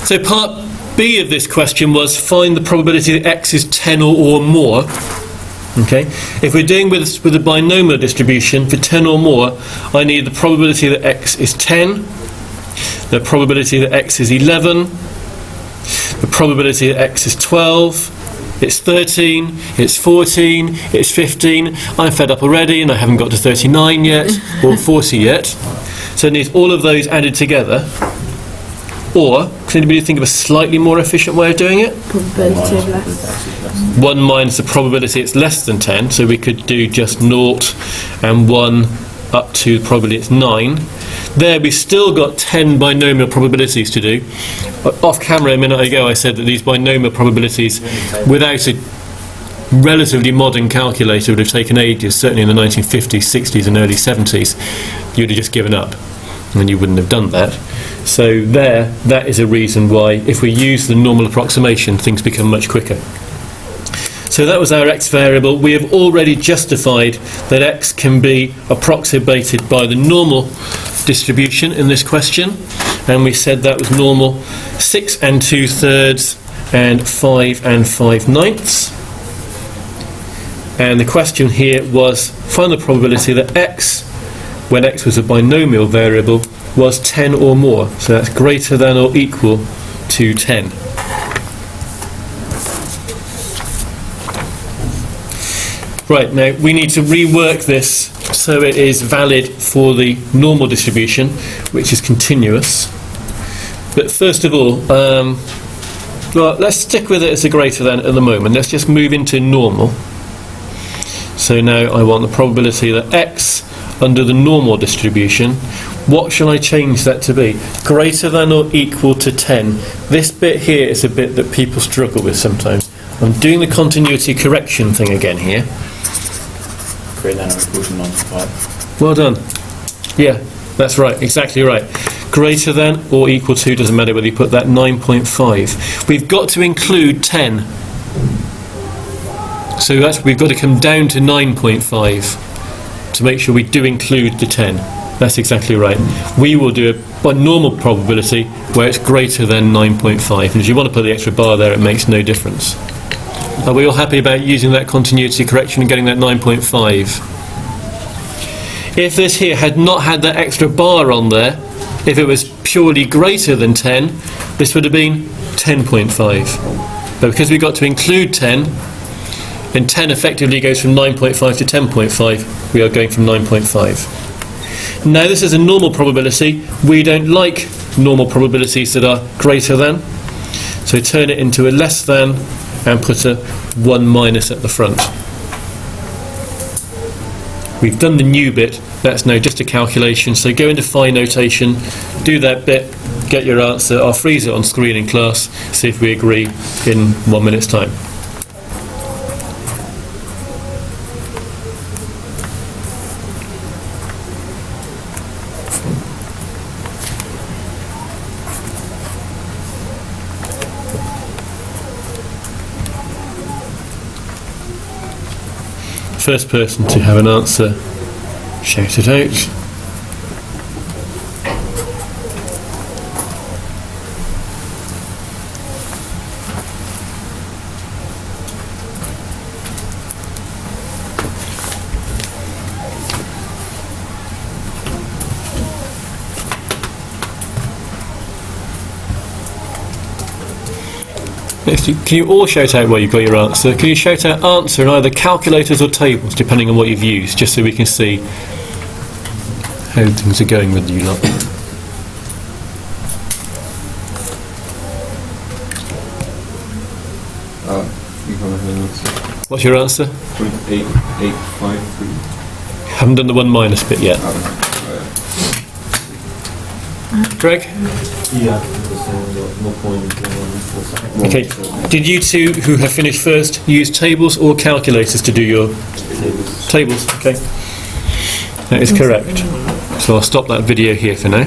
So part B of this question was find the probability that x is 10 or more. Okay, if we're doing with a binomial distribution for 10 or more, I need the probability that x is 10, the probability that x is 11, the probability that x is 12, it's 13, it's 14, it's 15. I'm fed up already and I haven't got to 39 yet, or 40 yet. So it needs all of those added together. Or, can anybody think of a slightly more efficient way of doing it? Probability of less. 1 minus the probability it's less than 10, so we could do just 0 and 1 up to probably it's 9. There we've still got 10 binomial probabilities to do. Off camera a minute ago I said that these binomial probabilities, without a relatively modern calculator, would have taken ages, certainly in the 1950s, 60s and early 70s. You'd have just given up and you wouldn't have done that. So that is a reason why, if we use the normal approximation, things become much quicker. So that was our x variable. We have already justified that x can be approximated by the normal distribution in this question, and we said that was normal 6 2/3 and 5 5/9. And the question here was find the probability that x, when x was a binomial variable, was 10 or more. So that's greater than or equal to 10. Right, now we need to rework this so it is valid for the normal distribution, which is continuous. But first of all, well, let's stick with it as a greater than at the moment. Let's just move into normal. So now I want the probability that x under the normal distribution, what shall I change that to be? Greater than or equal to 10. This bit here is a bit that people struggle with sometimes. I'm doing the continuity correction thing again here. Greater than or equal to 9.5. Well done. Yeah, that's right, exactly right. Greater than or equal to, doesn't matter whether you put that 9.5. We've got to include 10. So we've got to come down to 9.5 to make sure we do include the 10. That's exactly right. We will do a normal probability where it's greater than 9.5. And if you want to put the extra bar there, it makes no difference. Are we all happy about using that continuity correction and getting that 9.5? If this here had not had that extra bar on there, if it was purely greater than 10, this would have been 10.5. But because we got to include 10, and 10 effectively goes from 9.5 to 10.5, we are going from 9.5. Now this is a normal probability. We don't like normal probabilities that are greater than, so turn it into a less than and put a 1 minus at the front. We've done the new bit. That's now just a calculation, so go into phi notation, do that bit, get your answer. I'll freeze it on screen in class, see if we agree in 1 minute's time. First person to have an answer, shout it out. Can you all shout out where you've got your answer? Can you shout out answer in either calculators or tables, depending on what you've used, just so we can see how things are going with you lot? What's your answer? 0.8853. Haven't done the 1 minus bit yet. Greg? Yeah. No point. Okay. Did you two who have finished first use tables or calculators to do your tables? Okay. That is correct. So I'll stop that video here for now.